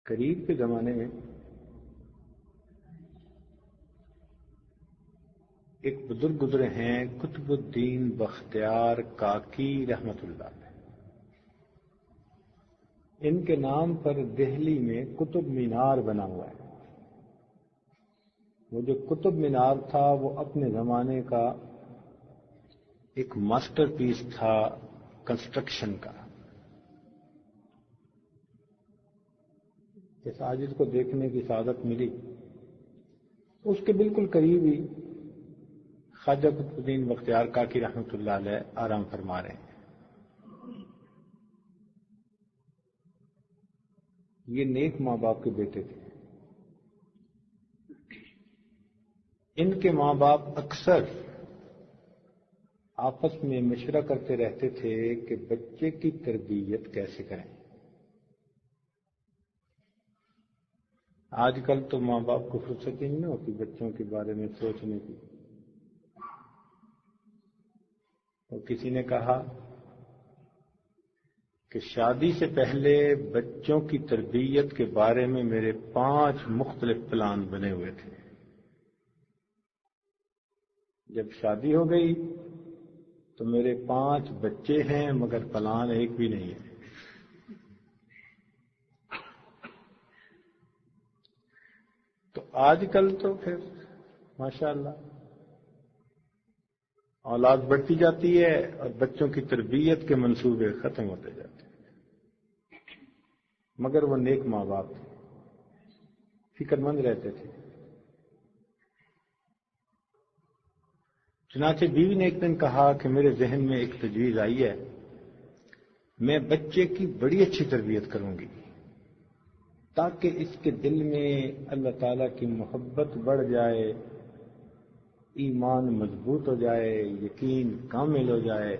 قریب کے زمانے میں ایک بزرگ گزرے ہیں قطب الدین بختیار کاکی رحمت اللہ علیہ۔ ان کے نام پر دہلی میں قطب مینار بنا ہوا ہے۔ وہ جو قطب مینار تھا وہ اپنے زمانے کا ایک ماسٹر پیس تھا کنسٹرکشن کا۔ اس عاجز کو دیکھنے کی سعادت ملی، اس کے بالکل قریب ہی خواجہ قطب الدین بختیار کاکی رحمۃ اللہ علیہ آرام فرما رہے ہیں۔ یہ نیک ماں باپ کے بیٹے تھے۔ ان کے ماں باپ اکثر آپس میں مشورہ کرتے رہتے تھے کہ بچے کی تربیت کیسے کریں۔ آج کل تو ماں باپ کو فرصت ہی نہیں ہوتی بچوں کے بارے میں سوچنے کی۔ اور کسی نے کہا کہ شادی سے پہلے بچوں کی تربیت کے بارے میں میرے 5 مختلف پلان بنے ہوئے تھے، جب شادی ہو گئی تو میرے 5 بچے ہیں مگر پلان ایک بھی نہیں ہے۔ تو آج کل تو پھر ماشاءاللہ اولاد بڑھتی جاتی ہے اور بچوں کی تربیت کے منصوبے ختم ہوتے جاتے ہیں، مگر وہ نیک ماں باپ تھے، فکر مند رہتے تھے۔ چنانچہ بیوی نے ایک دن کہا کہ میرے ذہن میں ایک تجویز آئی ہے، میں بچے کی بڑی اچھی تربیت کروں گی تاکہ اس کے دل میں اللہ تعالیٰ کی محبت بڑھ جائے، ایمان مضبوط ہو جائے، یقین کامل ہو جائے۔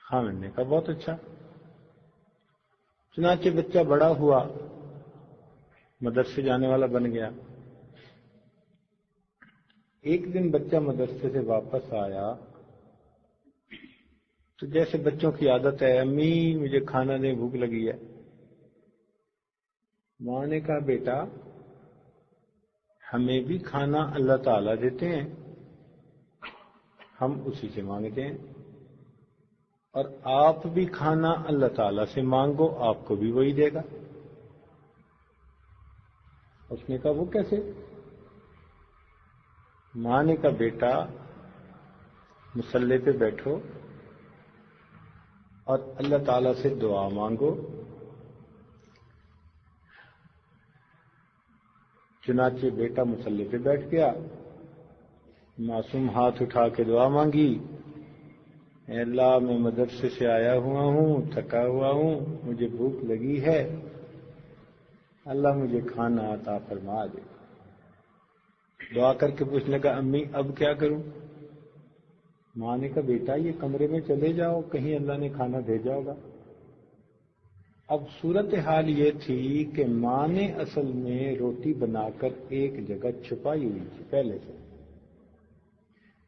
خامد نے کہا بہت اچھا۔ چنانچہ بچہ بڑا ہوا، مدرسے جانے والا بن گیا۔ ایک دن بچہ مدرسے سے واپس آیا تو جیسے بچوں کی عادت ہے، امی مجھے کھانا دیں، بھوک لگی ہے۔ ماں نے کہا بیٹا ہمیں بھی کھانا اللہ تعالیٰ دیتے ہیں، ہم اسی سے مانگتے ہیں، اور آپ بھی کھانا اللہ تعالیٰ سے مانگو، آپ کو بھی وہی دے گا۔ اس نے کہا وہ کیسے؟ ماں نے کہا بیٹا مصلی پہ بیٹھو اور اللہ تعالیٰ سے دعا مانگو۔ چنانچہ بیٹا مصلی پہ بیٹھ گیا، معصوم ہاتھ اٹھا کے دعا مانگی، اے اللہ میں مدرسے سے آیا ہوا ہوں، تھکا ہوا ہوں، مجھے بھوک لگی ہے، اللہ مجھے کھانا عطا فرما دے۔ دعا کر کے پوچھنے لگا امی اب کیا کروں؟ ماں نے کہا بیٹا یہ کمرے میں چلے جاؤ، کہیں اللہ نے کھانا بھیجا ہوگا۔ اب صورتحال یہ تھی کہ ماں نے اصل میں روٹی بنا کر ایک جگہ چھپائی ہوئی تھی پہلے سے،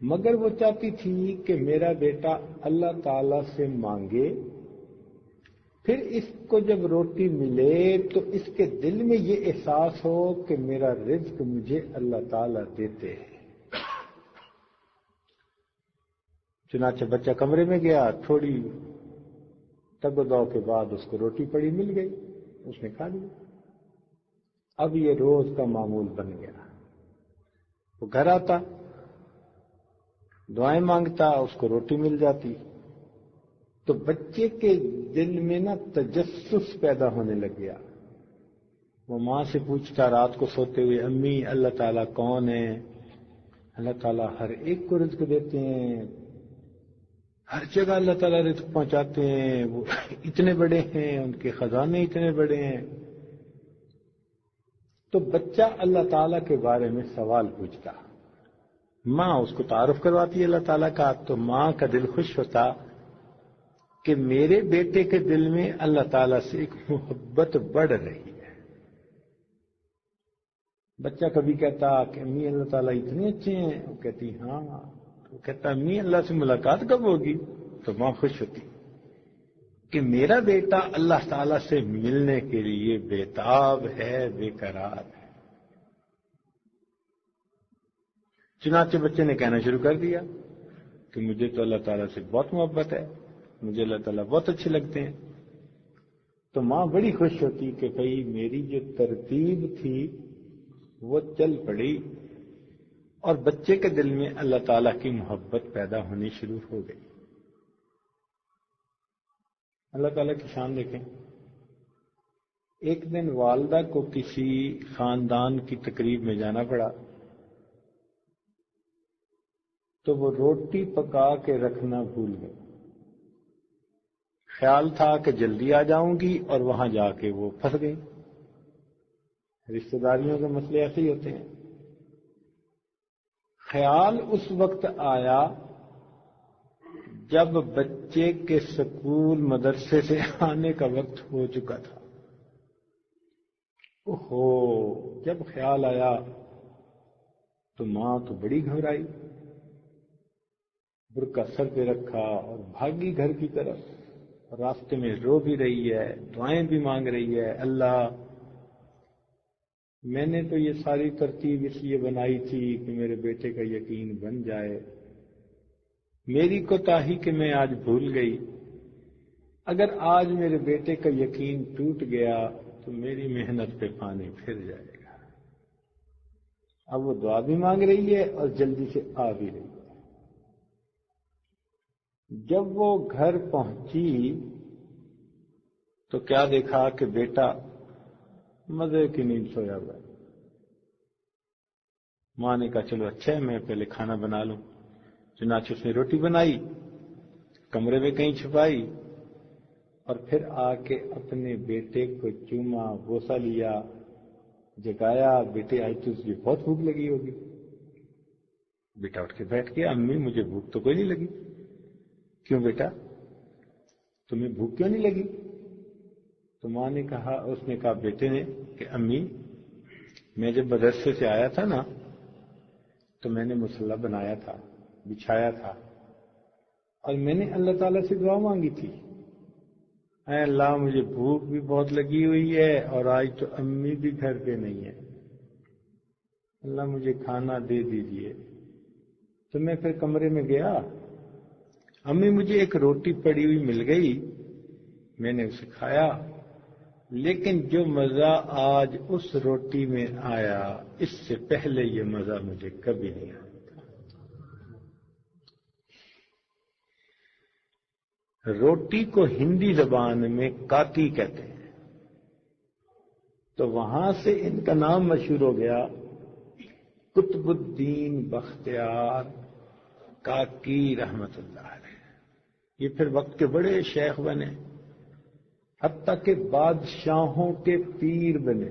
مگر وہ چاہتی تھی کہ میرا بیٹا اللہ تعالی سے مانگے، پھر اس کو جب روٹی ملے تو اس کے دل میں یہ احساس ہو کہ میرا رزق مجھے اللہ تعالی دیتے ہیں۔ چنانچہ بچہ کمرے میں گیا، تھوڑی تگ و دو کے بعد اس کو روٹی پڑی مل گئی، اس نے کھا لی۔ اب یہ روز کا معمول بن گیا، وہ گھر آتا، دعائیں مانگتا، اس کو روٹی مل جاتی، تو بچے کے دل میں نا تجسس پیدا ہونے لگ گیا۔ وہ ماں سے پوچھتا رات کو سوتے ہوئے امی اللہ تعالیٰ کون ہے؟ اللہ تعالیٰ ہر ایک کو رزق دیتے ہیں، ہر جگہ اللہ تعالیٰ رزق پہنچاتے ہیں، وہ اتنے بڑے ہیں، ان کے خزانے اتنے بڑے ہیں۔ تو بچہ اللہ تعالیٰ کے بارے میں سوال پوچھتا، ماں اس کو تعارف کرواتی ہے اللہ تعالیٰ کا، تو ماں کا دل خوش ہوتا کہ میرے بیٹے کے دل میں اللہ تعالیٰ سے ایک محبت بڑھ رہی ہے۔ بچہ کبھی کہتا کہ امی اللہ تعالیٰ اتنے اچھے ہیں، وہ کہتی ہاں، وہ کہتا امی اللہ سے ملاقات کب ہوگی؟ تو ماں خوش ہوتی۔ کہ میرا بیٹا اللہ تعالی سے ملنے کے لیے بےتاب ہے، بے قرار ہے۔ چنانچہ بچے نے کہنا شروع کر دیا کہ مجھے تو اللہ تعالیٰ سے بہت محبت ہے، مجھے اللہ تعالیٰ بہت اچھے لگتے ہیں۔ تو ماں بڑی خوش ہوتی کہ بھئی میری جو ترتیب تھی وہ چل پڑی، اور بچے کے دل میں اللہ تعالیٰ کی محبت پیدا ہونی شروع ہو گئی۔ اللہ تعالیٰ کی شان دیکھیں۔ ایک دن والدہ کو کسی خاندان کی تقریب میں جانا پڑا، تو وہ روٹی پکا کے رکھنا بھول گئے۔ خیال تھا کہ جلدی آ جاؤں گی، اور وہاں جا کے وہ پھنس گئی۔ رشتہ داریوں کے مسئلے ایسے ہی ہوتے ہیں۔ خیال اس وقت آیا جب بچے کے سکول مدرسے سے آنے کا وقت ہو چکا تھا۔ اوہو، جب خیال آیا تو ماں تو بڑی گھبرائی، برقع سر پہ رکھا اور بھاگی گھر کی طرف۔ راستے میں رو بھی رہی ہے، دعائیں بھی مانگ رہی ہے، اللہ میں نے تو یہ ساری ترتیب اس لیے بنائی تھی کہ میرے بیٹے کا یقین بن جائے، میری کوتاہی کہ میں آج بھول گئی، اگر آج میرے بیٹے کا یقین ٹوٹ گیا تو میری محنت پہ پانی پھر جائے گا۔ اب وہ دعا بھی مانگ رہی ہے اور جلدی سے آ بھی رہی ہے۔ جب وہ گھر پہنچی تو کیا دیکھا کہ بیٹا مزے کی نیند سویا ہوا ہے۔ ماں نے کہا چلو اچھا ہے، میں پہلے کھانا بنا لوں۔ چنانچہ اس نے روٹی بنائی، کمرے میں کہیں چھپائی، اور پھر آ کے اپنے بیٹے کو چوما، بوسہ لیا، جگایا، بیٹے آج تجھے بہت بھوک لگی ہوگی۔ بیٹا اٹھ کے بیٹھ گیا، امی مجھے بھوک تو کوئی نہیں لگی۔ کیوں بیٹا، تمہیں بھوک کیوں نہیں لگی؟ تو ماں نے کہا، اس نے کہا بیٹے نے کہ امی میں جب مدرسے سے آیا تھا نا تو میں نے مصلی بنایا تھا، بچھایا تھا، اور میں نے اللہ تعالیٰ سے دعا مانگی تھی، اے اللہ مجھے بھوک بھی بہت لگی ہوئی ہے اور آج تو امی بھی گھر پہ نہیں ہے، اللہ مجھے کھانا دے دیجئے۔ تو میں پھر کمرے میں گیا، امی مجھے ایک روٹی پڑی ہوئی مل گئی، میں نے اسے کھایا، لیکن جو مزہ آج اس روٹی میں آیا اس سے پہلے یہ مزہ مجھے کبھی نہیں آیا۔ روٹی کو ہندی زبان میں کاتی کہتے ہیں، تو وہاں سے ان کا نام مشہور ہو گیا، قطب الدین بختیار کاکی رحمت اللہ علیہ۔ یہ پھر وقت کے بڑے شیخ بنے، حتیٰ کہ بادشاہوں کے پیر بنے۔